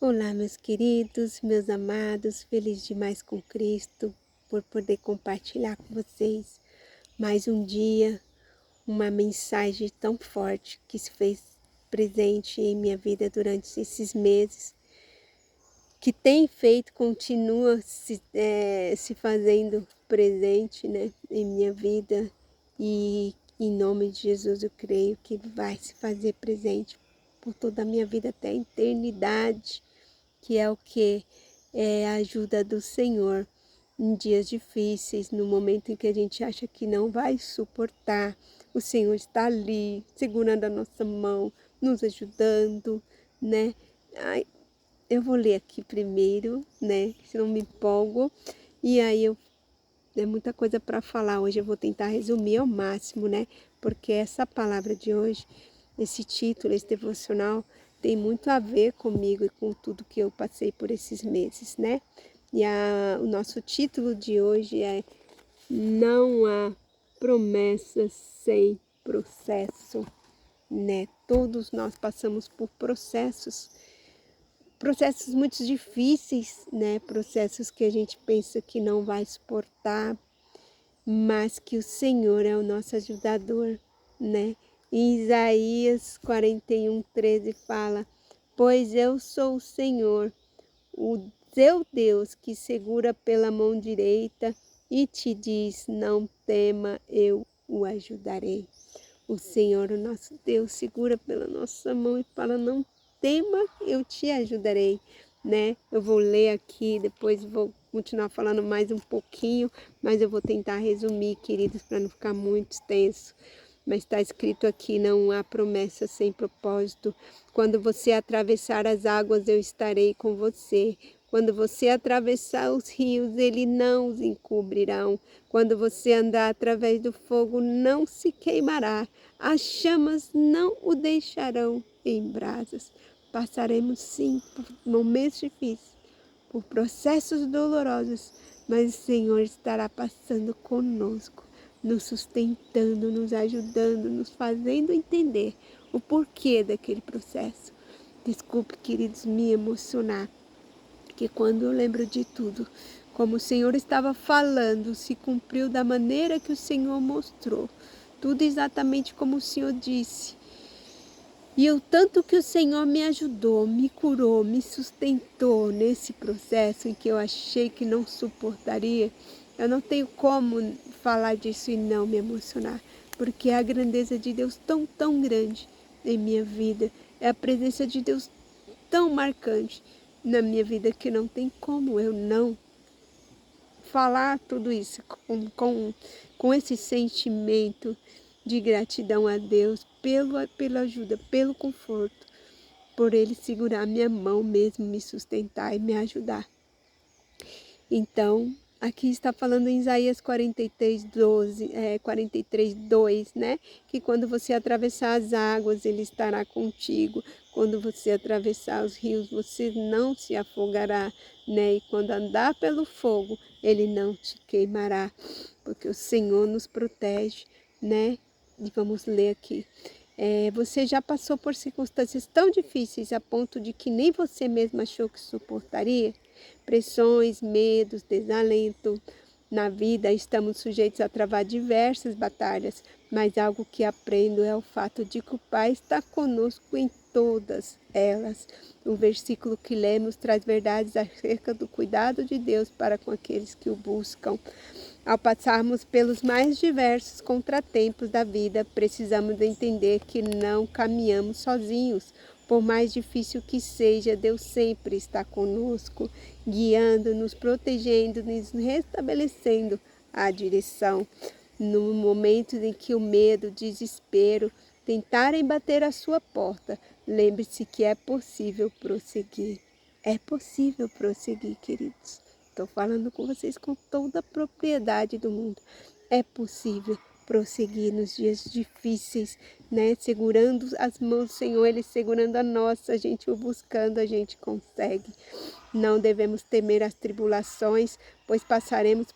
Olá, meus queridos, meus amados, feliz demais com Cristo, por poder compartilhar com vocês mais um dia, uma mensagem tão forte que se fez presente em minha vida durante esses meses, que tem feito, continua se fazendo presente, né, em minha vida, e em nome de Jesus eu creio que vai se fazer presente por toda a minha vida até a eternidade, que é o que é a ajuda do Senhor em dias difíceis, no momento em que a gente acha que não vai suportar. O Senhor está ali, segurando a nossa mão, nos ajudando, né? Ai, eu vou ler aqui primeiro, né? Se não me empolgo. E aí é muita coisa para falar hoje. Eu vou tentar resumir ao máximo, né? Porque essa palavra de hoje, esse título, esse devocional, tem muito a ver comigo e com tudo que eu passei por esses meses, né? E o nosso título de hoje é Não há promessas sem processo, né? Todos nós passamos por processos muito difíceis, né? Processos que a gente pensa que não vai suportar, mas que o Senhor é o nosso ajudador, né? Em Isaías 41:13 fala: Pois eu sou o Senhor, o teu Deus, que segura pela mão direita e te diz: Não tema, eu o ajudarei. O Senhor, o nosso Deus, segura pela nossa mão e fala: Não tema, eu te ajudarei, né? Eu vou ler aqui, depois vou continuar falando mais um pouquinho, mas eu vou tentar resumir, queridos, para não ficar muito extenso. Mas está escrito aqui: não há promessa sem propósito. Quando você atravessar as águas, eu estarei com você. Quando você atravessar os rios, ele não os encobrirão. Quando você andar através do fogo, não se queimará. As chamas não o deixarão em brasas. Passaremos sim por momentos difíceis, por processos dolorosos, mas o Senhor estará passando conosco, nos sustentando, nos ajudando, nos fazendo entender o porquê daquele processo. Desculpe, queridos, me emocionar, que quando eu lembro de tudo, como o Senhor estava falando, se cumpriu da maneira que o Senhor mostrou. Tudo exatamente como o Senhor disse. E o tanto que o Senhor me ajudou, me curou, me sustentou nesse processo em que eu achei que não suportaria, eu não tenho como falar disso e não me emocionar, porque é a grandeza de Deus tão grande em minha vida, é a presença de Deus tão marcante na minha vida que não tem como eu não falar tudo isso com esse sentimento de gratidão a Deus pela ajuda, pelo conforto, por Ele segurar minha mão mesmo, me sustentar e me ajudar. Então, aqui está falando em Isaías 43:2, né? Que quando você atravessar as águas, Ele estará contigo. Quando você atravessar os rios, você não se afogará, né? E quando andar pelo fogo, Ele não te queimará, porque o Senhor nos protege, né? E vamos ler aqui. Você já passou por circunstâncias tão difíceis a ponto de que nem você mesmo achou que suportaria? Pressões, medos, desalento. Na vida estamos sujeitos a travar diversas batalhas, mas algo que aprendo é o fato de que o Pai está conosco em todas elas. O versículo que lemos traz verdades acerca do cuidado de Deus para com aqueles que o buscam. Ao passarmos pelos mais diversos contratempos da vida, precisamos entender que não caminhamos sozinhos. Por mais difícil que seja, Deus sempre está conosco, guiando, nos protegendo, nos restabelecendo a direção. No momento em que o medo, o desespero tentarem bater à sua porta, lembre-se que é possível prosseguir. É possível prosseguir, queridos. Estou falando com vocês com toda a propriedade do mundo. É possível prosseguir nos dias difíceis, né? Segurando as mãos do Senhor, Ele segurando a nossa, a gente o buscando, a gente consegue. Não devemos temer as tribulações, pois passaremos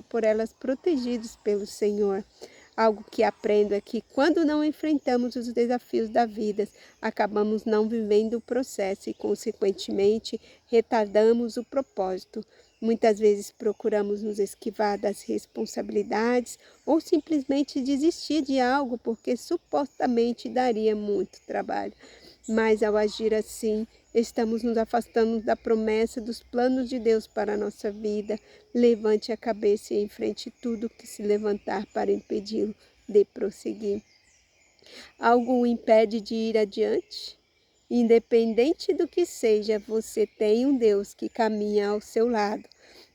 por elas protegidos pelo Senhor. Algo que aprendo é que quando não enfrentamos os desafios da vida, acabamos não vivendo o processo e, consequentemente, retardamos o propósito. Muitas vezes procuramos nos esquivar das responsabilidades ou simplesmente desistir de algo porque supostamente daria muito trabalho. Mas ao agir assim, estamos nos afastando da promessa dos planos de Deus para a nossa vida. Levante a cabeça e enfrente tudo que se levantar para impedi-lo de prosseguir. Algo o impede de ir adiante? Independente do que seja, você tem um Deus que caminha ao seu lado,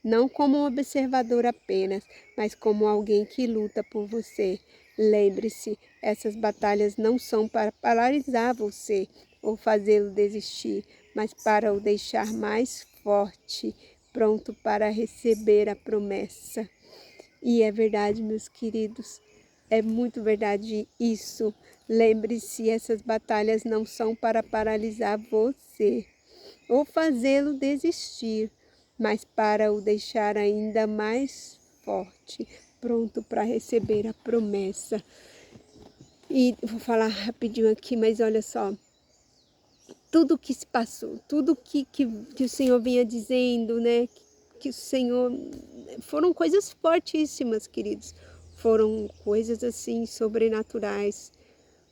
não como um observador apenas, mas como alguém que luta por você. Lembre-se, essas batalhas não são para paralisar você ou fazê-lo desistir, mas para o deixar mais forte, pronto para receber a promessa. E é verdade, meus queridos, é muito verdade isso. Lembre-se, essas batalhas não são para paralisar você ou fazê-lo desistir, mas para o deixar ainda mais forte, pronto para receber a promessa. E vou falar rapidinho aqui, mas olha só, tudo que se passou, tudo que o Senhor vinha dizendo, né? Que o Senhor... Foram coisas fortíssimas, queridos. Foram coisas assim sobrenaturais,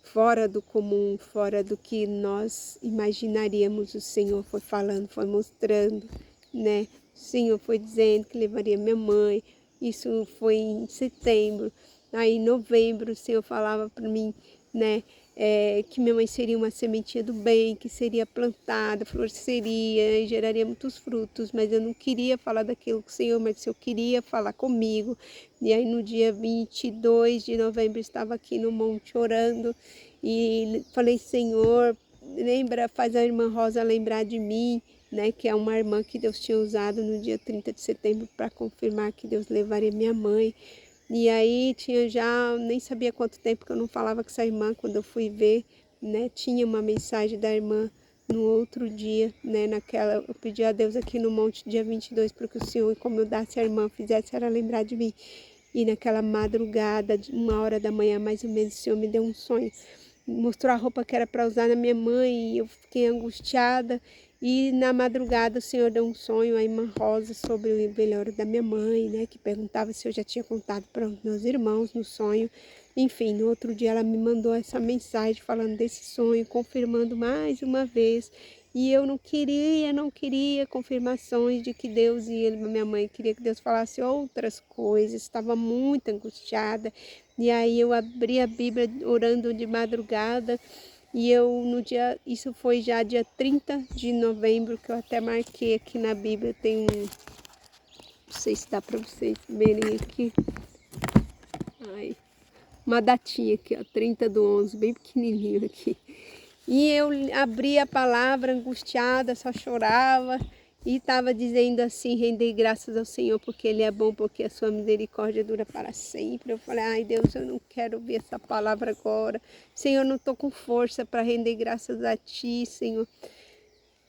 fora do comum, fora do que nós imaginaríamos. O Senhor foi falando, foi mostrando, né? O Senhor foi dizendo que levaria minha mãe. Isso foi em setembro. Aí em novembro o Senhor falava para mim, né? Que minha mãe seria uma sementinha do bem, que seria plantada, floresceria e geraria muitos frutos, mas eu não queria falar daquilo com o Senhor, mas o Senhor queria falar comigo. E aí no dia 22 de novembro estava aqui no monte orando e falei, Senhor, lembra, faz a irmã Rosa lembrar de mim, né, que é uma irmã que Deus tinha usado no dia 30 de setembro para confirmar que Deus levaria minha mãe. E aí tinha já, nem sabia quanto tempo que eu não falava com essa irmã, quando eu fui ver, né, tinha uma mensagem da irmã no outro dia, né, eu pedi a Deus aqui no monte dia 22, para que o Senhor incomodasse a irmã, fizesse ela lembrar de mim. E naquela madrugada, de 1h da manhã mais ou menos, o Senhor me deu um sonho, mostrou a roupa que era para usar na minha mãe, e eu fiquei angustiada. E na madrugada o Senhor deu um sonho à irmã Rosa sobre o velório da minha mãe, né? Que perguntava se eu já tinha contado para os meus irmãos no sonho. Enfim, no outro dia ela me mandou essa mensagem falando desse sonho, confirmando mais uma vez. E eu não queria confirmações de que Deus e minha mãe queria que Deus falasse outras coisas. Estava muito angustiada. E aí eu abri a Bíblia orando de madrugada. E isso foi já dia 30 de novembro, que eu até marquei aqui na Bíblia, tem não sei se dá para vocês verem aqui, uma datinha aqui, ó, 30/11, bem pequenininho aqui. E eu abri a palavra angustiada, só chorava, e estava dizendo assim, render graças ao Senhor, porque Ele é bom, porque a sua misericórdia dura para sempre. Eu falei, ai Deus, eu não quero ouvir essa palavra agora. Senhor, eu não estou com força para render graças a Ti, Senhor.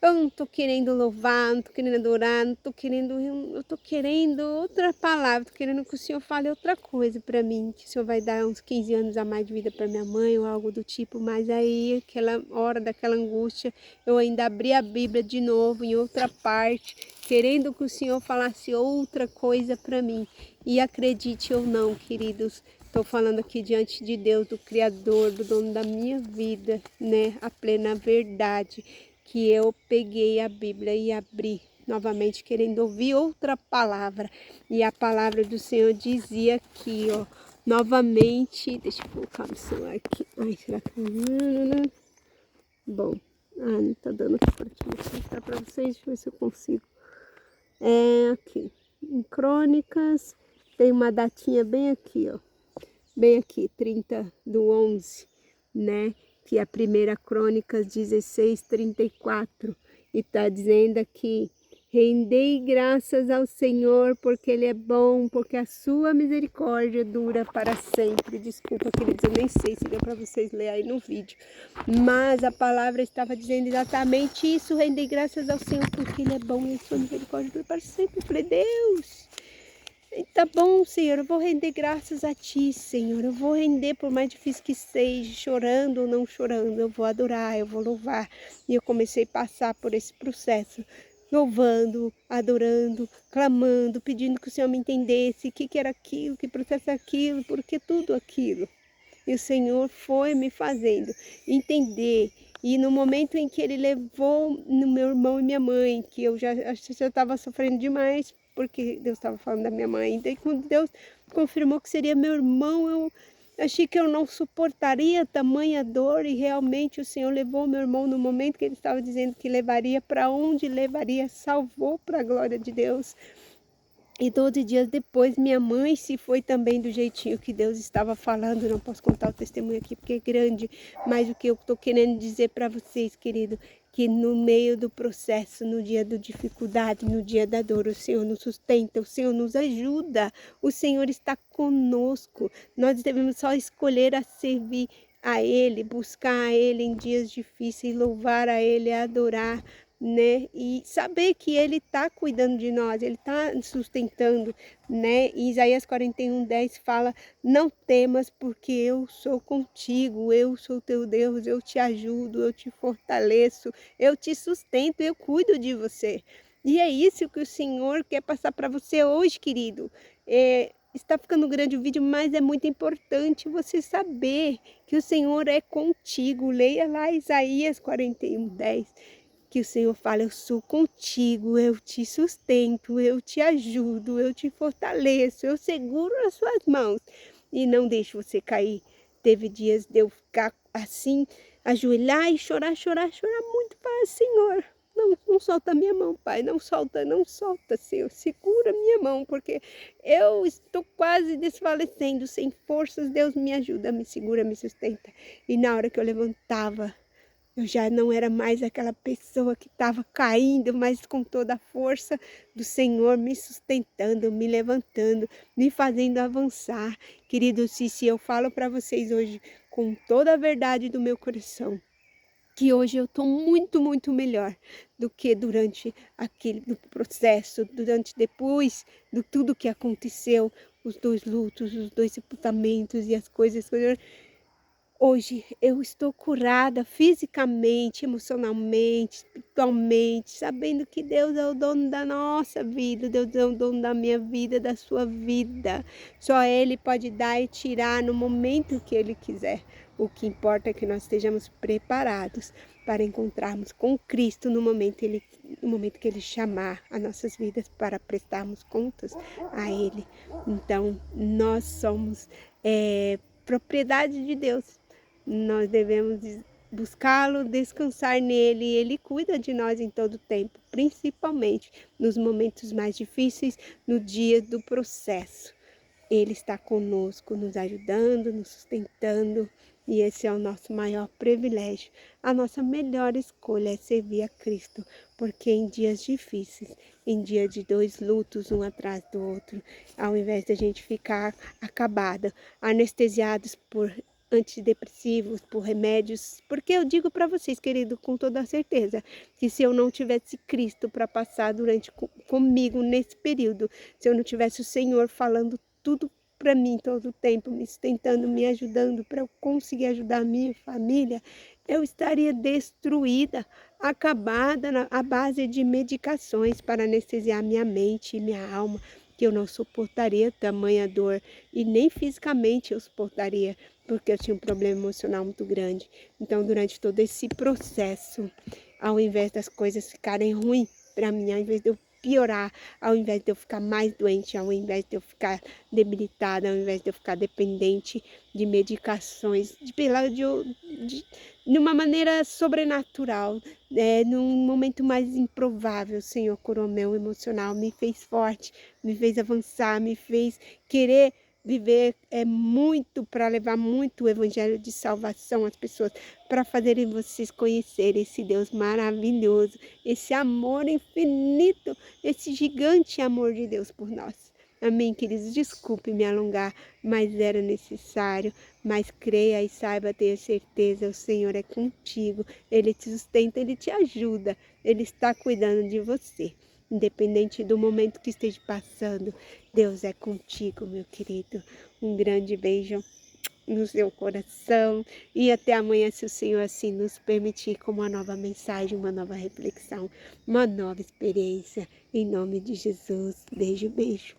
Eu não estou querendo louvar, não estou querendo adorar, eu estou querendo outra palavra, estou querendo que o Senhor fale outra coisa para mim, que o Senhor vai dar uns 15 anos a mais de vida para minha mãe ou algo do tipo, mas aí, aquela hora daquela angústia, eu ainda abri a Bíblia de novo, em outra parte, querendo que o Senhor falasse outra coisa para mim. E acredite ou não, queridos, estou falando aqui diante de Deus, do Criador, do dono da minha vida, né, a plena verdade, que eu peguei a Bíblia e abri novamente, querendo ouvir outra palavra. E a palavra do Senhor dizia aqui, ó, novamente, deixa eu colocar no celular aqui. Ai, será que... Bom, não tá dando aqui para mostrar para vocês, deixa eu ver se eu consigo. Aqui, em Crônicas, tem uma datinha bem aqui, ó. Bem aqui, 30/11, né? Que é a primeira Crônicas 16:34, e está dizendo aqui, rendei graças ao Senhor, porque Ele é bom, porque a sua misericórdia dura para sempre. Desculpa, queridos, eu nem sei se deu para vocês lerem aí no vídeo, mas a palavra estava dizendo exatamente isso, rendei graças ao Senhor, porque Ele é bom e a sua misericórdia dura para sempre. Eu falei, Deus, Tá bom, Senhor, eu vou render graças a Ti, Senhor. Eu vou render por mais difícil que seja, chorando ou não chorando. Eu vou adorar, eu vou louvar. E eu comecei a passar por esse processo, louvando, adorando, clamando, pedindo que o Senhor me entendesse, o que era aquilo, que processo é aquilo, por que tudo aquilo. E o Senhor foi me fazendo entender. E no momento em que Ele levou no meu irmão e minha mãe, que eu já estava sofrendo demais, porque Deus estava falando da minha mãe. E daí quando Deus confirmou que seria meu irmão, eu achei que eu não suportaria tamanha dor. E realmente o Senhor levou meu irmão no momento que Ele estava dizendo que levaria, para onde levaria, salvou para a glória de Deus. E 12 dias depois, minha mãe se foi também do jeitinho que Deus estava falando. Não posso contar o testemunho aqui porque é grande, mas o que eu estou querendo dizer para vocês, querido, que no meio do processo, no dia da dificuldade, no dia da dor, o Senhor nos sustenta, o Senhor nos ajuda, o Senhor está conosco. Nós devemos só escolher a servir a Ele, buscar a Ele em dias difíceis, louvar a Ele, adorar, né? E saber que Ele está cuidando de nós, Ele está sustentando, né? E Isaías 41:10 fala: não temas, porque eu sou contigo, eu sou teu Deus, eu te ajudo, eu te fortaleço, eu te sustento, eu cuido de você. E é isso que o Senhor quer passar para você hoje, querido. Está ficando grande o vídeo, mas é muito importante você saber que o Senhor é contigo. Leia lá Isaías 41:10. Que o Senhor fala: eu sou contigo, eu te sustento, eu te ajudo, eu te fortaleço, eu seguro as suas mãos e não deixo você cair. Teve dias de eu ficar assim, ajoelhar e chorar, chorar, chorar muito para Senhor. Não, não solta a minha mão, Pai, não solta, não solta, Senhor, segura a minha mão, porque eu estou quase desfalecendo, sem forças, Deus me ajuda, me segura, me sustenta. E na hora que eu levantava, eu já não era mais aquela pessoa que estava caindo, mas com toda a força do Senhor me sustentando, me levantando, me fazendo avançar. Querido Cici, eu falo para vocês hoje com toda a verdade do meu coração, que hoje eu estou muito, muito melhor do que durante aquele do processo, durante depois do tudo que aconteceu, os 2 lutos, os 2 sepultamentos e as coisas. Hoje eu estou curada fisicamente, emocionalmente, espiritualmente, sabendo que Deus é o dono da nossa vida, Deus é o dono da minha vida, da sua vida. Só Ele pode dar e tirar no momento que Ele quiser. O que importa é que nós estejamos preparados para encontrarmos com Cristo no momento que Ele chamar as nossas vidas para prestarmos contas a Ele. Então, nós somos propriedade de Deus. Nós devemos buscá-lo, descansar nele, e ele cuida de nós em todo tempo, principalmente nos momentos mais difíceis, no dia do processo. Ele está conosco, nos ajudando, nos sustentando, e esse é o nosso maior privilégio. A nossa melhor escolha é servir a Cristo, porque em dias difíceis, em dia de 2 lutos, um atrás do outro, ao invés de a gente ficar acabada, anestesiados por antidepressivos, por remédios, porque eu digo para vocês, querido, com toda certeza, que se eu não tivesse Cristo para passar comigo nesse período, se eu não tivesse o Senhor falando tudo para mim todo o tempo, me sustentando, me ajudando para eu conseguir ajudar a minha família, eu estaria destruída, acabada à base de medicações para anestesiar minha mente e minha alma, que eu não suportaria tamanha dor e nem fisicamente eu suportaria, porque eu tinha um problema emocional muito grande. Então, durante todo esse processo, ao invés das coisas ficarem ruins para mim, ao invés de eu piorar, ao invés de eu ficar mais doente, ao invés de eu ficar debilitada, ao invés de eu ficar dependente de medicações, de uma maneira sobrenatural, num momento mais improvável, o Senhor curou meu emocional, me fez forte, me fez avançar, me fez querer viver muito, para levar muito o evangelho de salvação às pessoas, para fazerem vocês conhecerem esse Deus maravilhoso, esse amor infinito, esse gigante amor de Deus por nós. Amém, queridos? Desculpe me alongar, mas era necessário. Mas creia e saiba, tenha certeza, o Senhor é contigo. Ele te sustenta, Ele te ajuda. Ele está cuidando de você. independente do momento que esteja passando. Deus é contigo, meu querido. Um grande beijo no seu coração e até amanhã, se o Senhor assim nos permitir, com uma nova mensagem, uma nova reflexão, uma nova experiência. Em nome de Jesus, beijo, beijo.